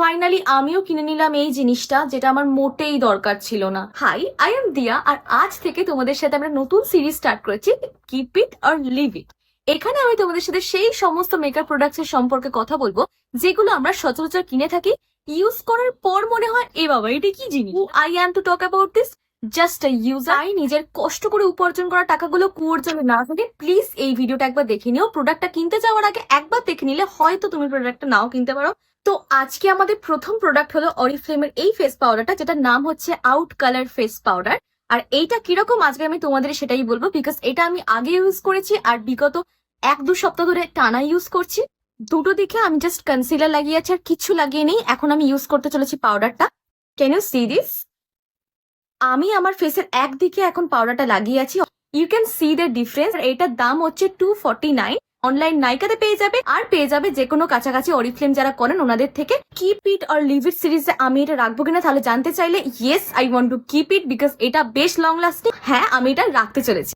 Finally আমিও কিনে নিলাম এই জিনিসটা, যেটা আমার মোটেই দরকার ছিল না। হাই, আই এম দিয়া, আর আজ থেকে তোমাদের সাথে আমরা নতুন সিরিজ স্টার্ট করেছি, keep it or leave it. এখানে আমি তোমাদের সাথে সেই সমস্ত মেকআপ প্রোডাক্টস এর সম্পর্কে কথা বলবো যেগুলো আমরা সচরাচর কিনে থাকি, ইউজ করার পর মনে হয় এ বাবা এটা কি জিনিস। I am to talk about this just a user. I নিজের কষ্ট করে উপার্জন করা টাকাগুলো কুয়োর জন্য না থাকে, প্লিজ এই ভিডিওটা একবার দেখে নিও। প্রোডাক্টটা কিনতে যাওয়ার আগে একবার দেখে নিলে হয়তো তুমি প্রোডাক্টটা নাও কিনতে পারো। তো আজকে আমাদের প্রথম প্রোডাক্ট হলো অরিফ্লেমের এই ফেস পাউডারটা, যেটার নাম হচ্ছে আউট কালার ফেস পাউডার। আর এইটা কিরকম আজকে আমি তোমাদের সেটাই বলবো, বিকজ এটা আমি আগে ইউজ করেছি আর বিগত 1-2 সপ্তাহ ধরে টানা ইউজ করছি। দুটো দিকে আমি জাস্ট কনসিলার লাগিয়েছি আর কিছু লাগিয়ে নেই। এখন আমি ইউজ করতে চলেছি পাউডারটা। Can you see this? আমি আমার ফেসের একদিকে এখন পাউডারটা লাগিয়ে আছি। You can see the difference. এটার দাম হচ্ছে 249। অনলাইন নাইকাতে পেয়ে যাবে, আর পেয়ে যাবে যে কোনো কাছাকাছি অরিফ্লেম যারা করেন ওনাদের থেকে। Keep it or leave it সিরিজে আমি এটা রাখবো কিনা তাহলে জানতে চাইলে, yes I want to keep it because এটা বেশ লং লাস্টিং। হ্যাঁ, আমি এটা রাখতে চলেছি।